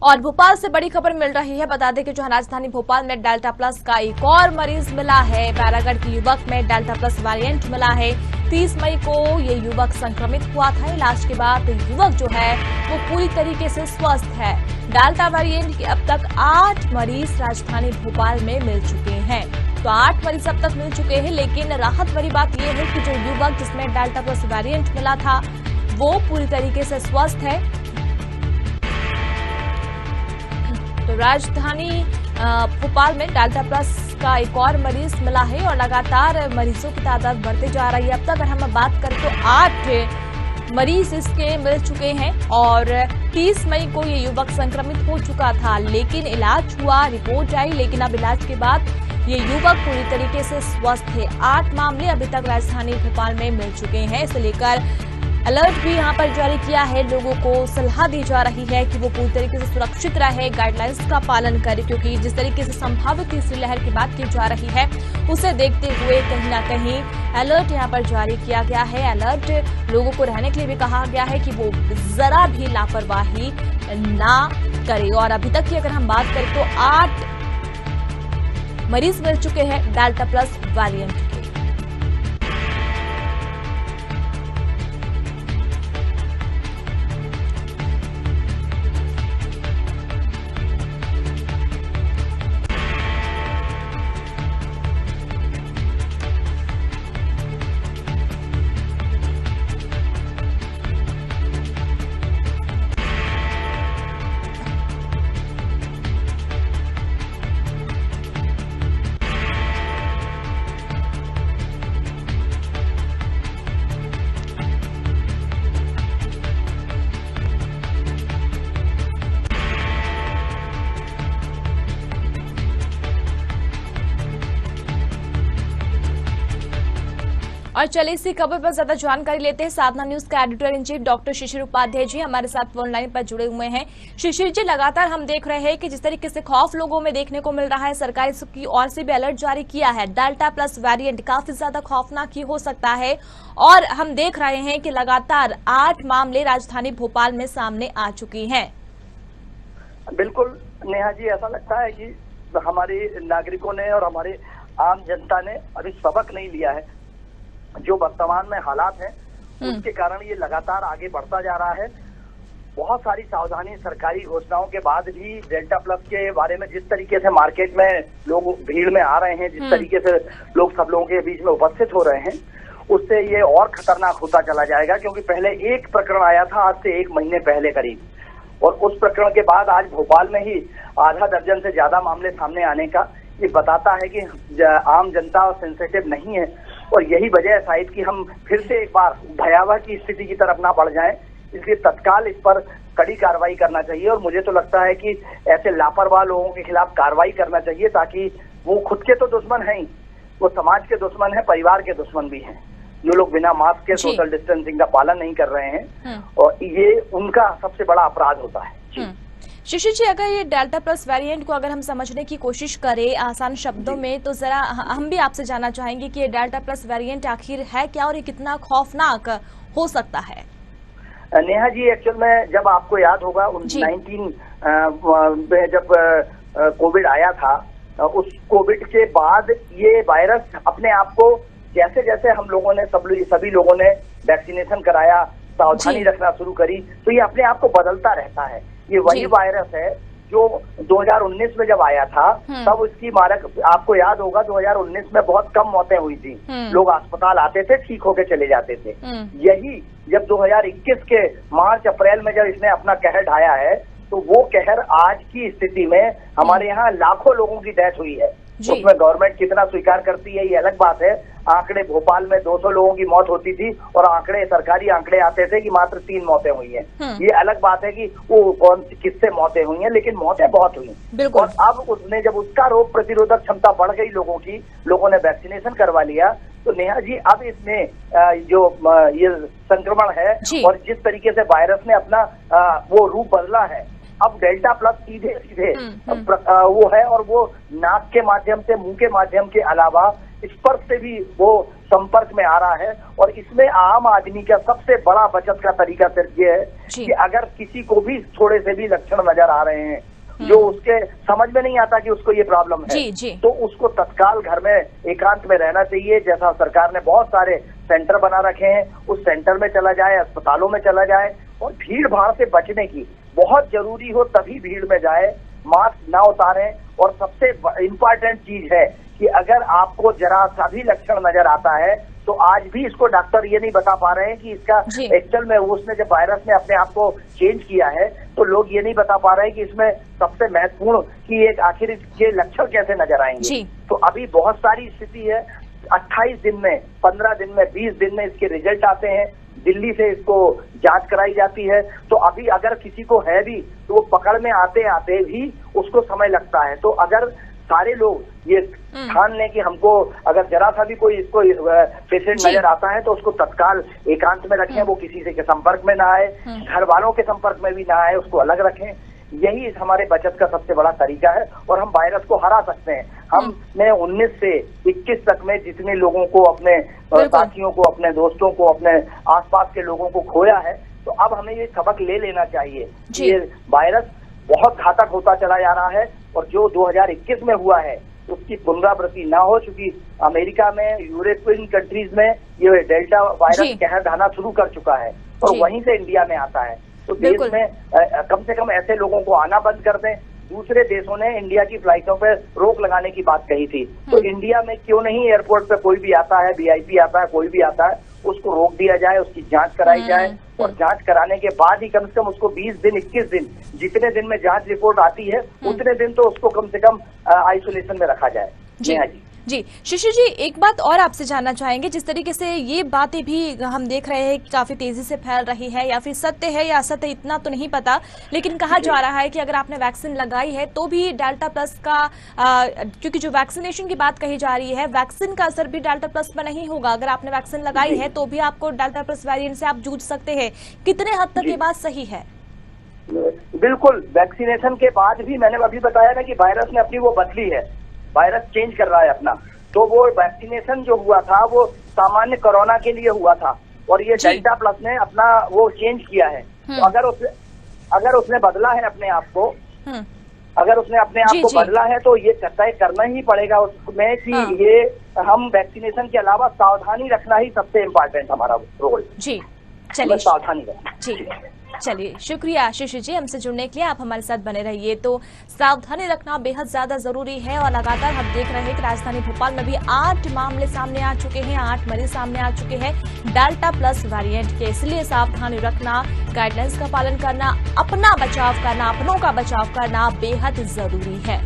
और भोपाल से बड़ी खबर मिल रही है। बता दें कि जो राजधानी भोपाल में डेल्टा प्लस का एक और मरीज मिला है। बैरागढ़ के युवक में डेल्टा प्लस वेरिएंट मिला है। 30 मई को ये युवक संक्रमित हुआ था। इलाज के बाद युवक जो है वो पूरी तरीके से स्वस्थ है। डेल्टा वेरिएंट के अब तक 8 मरीज राजधानी भोपाल में मिल चुके हैं। तो 8 मरीज अब तक मिल चुके हैं, लेकिन राहत भरी बात यह है कि जो युवक जिसमें डेल्टा प्लस वेरिएंट मिला था वो पूरी तरीके से स्वस्थ है। तो राजधानी भोपाल में डेल्टा प्लस का एक और मरीज मिला है और लगातार मरीजों की तादाद बढ़ते जा रही है। अब तक अगर हम बात करें तो 8 मरीज इसके मिल चुके हैं और 30 मई को ये युवक संक्रमित हो चुका था, लेकिन इलाज हुआ, रिपोर्ट आई, लेकिन अब इलाज के बाद ये युवक पूरी तरीके से स्वस्थ है। 8 मामले अभी तक राजधानी भोपाल में मिल चुके हैं। इसे लेकर अलर्ट भी यहां पर जारी किया है। लोगों को सलाह दी जा रही है कि वो पूरी तरीके से सुरक्षित रहे, गाइडलाइंस का पालन करें, क्योंकि जिस तरीके से संभावित तीसरी लहर की बात की जा रही है उसे देखते हुए कहीं ना कहीं अलर्ट यहां पर जारी किया गया है। अलर्ट लोगों को रहने के लिए भी कहा गया है कि वो जरा भी लापरवाही ना करे। और अभी तक की अगर हम बात करें तो 8 मरीज मिल चुके हैं डेल्टा प्लस वेरिएंट के। और चलिए इसी खबर पर ज्यादा जानकारी लेते हैं। साधना न्यूज का एडिटर इन चीफ डॉक्टर शिशिर उपाध्याय जी हमारे साथ फोन लाइन पर जुड़े हुए हैं। शिशिर जी, लगातार हम देख रहे हैं कि जिस तरीके से खौफ लोगों में देखने को मिल रहा है, सरकार की ओर से भी अलर्ट जारी किया है। डेल्टा प्लस वेरिएंट काफी ज्यादा खौफनाक ही हो सकता है और हम देख रहे हैं कि लगातार 8 मामले राजधानी भोपाल में सामने आ चुकी हैं। बिल्कुल नेहा जी, ऐसा लगता है कि हमारे नागरिकों ने और हमारे आम जनता ने अभी सबक नहीं लिया है। जो वर्तमान में हालात हैं उसके कारण ये लगातार आगे बढ़ता जा रहा है। बहुत सारी सावधानी सरकारी घोषणाओं के बाद भी डेल्टा प्लस के बारे में जिस तरीके से मार्केट में लोग भीड़ में आ रहे हैं, जिस तरीके से लोग सब लोगों के बीच में उपस्थित हो रहे हैं, उससे ये और खतरनाक होता चला जाएगा। क्योंकि पहले एक प्रकरण आया था आज से 1 महीने पहले करीब, और उस प्रकरण के बाद आज भोपाल में ही आधा दर्जन से ज्यादा मामले सामने आने का ये बताता है कि आम जनता सेंसिटिव नहीं है। और यही वजह है शायद कि हम फिर से एक बार भयावह की स्थिति की तरफ ना बढ़ जाएं, इसलिए तत्काल इस पर कड़ी कार्रवाई करना चाहिए। और मुझे तो लगता है कि ऐसे लापरवाह लोगों के खिलाफ कार्रवाई करना चाहिए, ताकि वो खुद के तो दुश्मन हैं ही, वो समाज के दुश्मन है, परिवार के दुश्मन भी हैं। जो लोग बिना मास्क के सोशल डिस्टेंसिंग का पालन नहीं कर रहे हैं, और ये उनका सबसे बड़ा अपराध होता है। शिशिर जी, अगर ये डेल्टा प्लस वेरिएंट को अगर हम समझने की कोशिश करें आसान शब्दों में, तो जरा हम भी आपसे जानना चाहेंगे कि ये डेल्टा प्लस वेरिएंट आखिर है क्या और ये कितना खौफनाक हो सकता है? नेहा जी, एक्चुअल में जब आपको याद होगा 19 में जब कोविड आया था, उस कोविड के बाद ये वायरस अपने आप को जैसे जैसे हम लोगों ने सभी लोगों ने वैक्सीनेशन कराया, सावधानी रखना शुरू करी, तो ये अपने आप को बदलता रहता है। ये वही वायरस है जो 2019 में जब आया था, तब इसकी मारक आपको याद होगा 2019 में बहुत कम मौतें हुई थी। लोग अस्पताल आते थे, ठीक होके चले जाते थे। यही जब 2021 के मार्च अप्रैल में जब इसने अपना कहर ढाया है, तो वो कहर आज की स्थिति में हमारे यहाँ लाखों लोगों की डेथ हुई है। उसमें गवर्नमेंट कितना स्वीकार करती है ये अलग बात है। आंकड़े भोपाल में 200 लोगों की मौत होती थी और आंकड़े सरकारी आंकड़े आते थे कि मात्र 3 मौतें हुई हैं। ये अलग बात है कि वो कौन किससे मौतें हुई हैं, लेकिन मौतें बहुत हुई। और अब उसने जब उसका रोग प्रतिरोधक क्षमता बढ़ गई लोगों की, लोगों ने वैक्सीनेशन करवा लिया, तो नेहा जी अब इसमें जो ये संक्रमण है और जिस तरीके से वायरस ने अपना वो रूप बदला है, अब डेल्टा प्लस सीधे वो है, और वो नाक के माध्यम से, मुंह के माध्यम के अलावा स्पर्श से भी वो संपर्क में आ रहा है। और इसमें आम आदमी का सबसे बड़ा बचत का तरीका सिर्फ ये है कि अगर किसी को भी थोड़े से भी लक्षण नजर आ रहे हैं जो उसके समझ में नहीं आता कि उसको ये प्रॉब्लम है, तो उसको तत्काल घर में एकांत में रहना चाहिए। जैसा सरकार ने बहुत सारे सेंटर बना रखे हैं, उस सेंटर में चला जाए, अस्पतालों में चला जाए, और भीड़ भाड़ से बचने की बहुत जरूरी हो तभी भीड़ में जाए, मास्क ना उतारें। और सबसे इम्पोर्टेंट चीज है कि अगर आपको जरा सा भी लक्षण नजर आता है तो आज भी इसको डॉक्टर ये नहीं बता पा रहे हैं कि इसका एक्चुअल में उसने जब वायरस ने अपने आप को चेंज किया है तो लोग ये नहीं बता पा रहे हैं कि इसमें सबसे महत्वपूर्ण कि एक आखिर इसके लक्षण कैसे नजर आएंगे। तो अभी बहुत सारी स्थिति है, 28 दिन में, 15 दिन में, 20 दिन में इसके रिजल्ट आते हैं। दिल्ली से इसको जांच कराई जाती है। तो अभी अगर किसी को है भी तो वो पकड़ में आते आते भी उसको समय लगता है। तो अगर सारे लोग ये ठान लें कि हमको अगर जरा सा भी कोई इसको पेशेंट नजर आता है तो उसको तत्काल एकांत में रखें, वो किसी से के संपर्क में ना आए, घर वालों के संपर्क में भी ना आए, उसको अलग रखें। यही हमारे बचत का सबसे बड़ा तरीका है और हम वायरस को हरा सकते हैं। हमने 19 से 21 तक में जितने लोगों को, अपने साथियों को, अपने दोस्तों को, अपने आसपास के लोगों को खोया है, तो अब हमें ये सबक ले लेना चाहिए। ये वायरस बहुत घातक होता चला जा रहा है और जो 2021 में हुआ है उसकी पुनरावृत्ति ना हो, चूंकि अमेरिका में, यूरोपियन कंट्रीज में ये डेल्टा वायरस कहर ढाना शुरू कर चुका है और वहीं से इंडिया में आता है। तो देश में कम से कम ऐसे लोगों को आना बंद कर दें। दूसरे देशों ने इंडिया की फ्लाइटों पर रोक लगाने की बात कही थी, तो इंडिया में क्यों नहीं एयरपोर्ट पे कोई भी आता है, वीआईपी आता है, कोई भी आता है, उसको रोक दिया जाए, उसकी जांच कराई जाए और जांच कराने के बाद ही कम से कम उसको 20 दिन, 21 दिन, जितने दिन में जांच रिपोर्ट आती है उतने दिन तो उसको कम से कम आइसोलेशन में रखा जाए। जी शिशिर जी, एक बात और आपसे जानना चाहेंगे। जिस तरीके से ये बातें भी हम देख रहे हैं काफी तेजी से फैल रही है, या फिर सत्य है या असत्य इतना तो नहीं पता, लेकिन कहा जा रहा है कि अगर आपने वैक्सीन लगाई है तो भी डेल्टा प्लस का, क्योंकि जो वैक्सीनेशन की बात कही जा रही है, वैक्सीन का असर भी डेल्टा प्लस पर नहीं होगा। अगर आपने वैक्सीन लगाई है तो भी आपको डेल्टा प्लस वेरिएंट से आप जूझ सकते हैं। कितने हद तक ये बात सही है? बिल्कुल, वैक्सीनेशन के बाद भी मैंने अभी बताया ना कि वायरस ने अपनी वो बदली है, वायरस चेंज कर रहा है अपना। तो वो वैक्सीनेशन जो हुआ था वो सामान्य कोरोना के लिए हुआ था और ये डेल्टा प्लस ने अपना वो चेंज किया है। तो अगर उसने बदला है अपने आप को, अगर उसने अपने आप को बदला है तो ये तय करना ही पड़ेगा उसमें कि ये हम वैक्सीनेशन के अलावा सावधानी रखना ही सबसे इम्पोर्टेंट हमारा रोल। जी चलिए, सावधानी रखना। जी चलिए, शुक्रिया शिशिर जी हमसे जुड़ने के लिए। आप हमारे साथ बने रहिए। तो सावधानी रखना बेहद ज्यादा जरूरी है और लगातार हम देख रहे हैं कि राजधानी भोपाल में भी 8 मामले सामने आ चुके हैं, 8 मरीज सामने आ चुके हैं डेल्टा प्लस वेरिएंट के। इसलिए सावधानी रखना, गाइडलाइंस का पालन करना, अपना बचाव करना, अपनों का बचाव करना बेहद जरूरी है।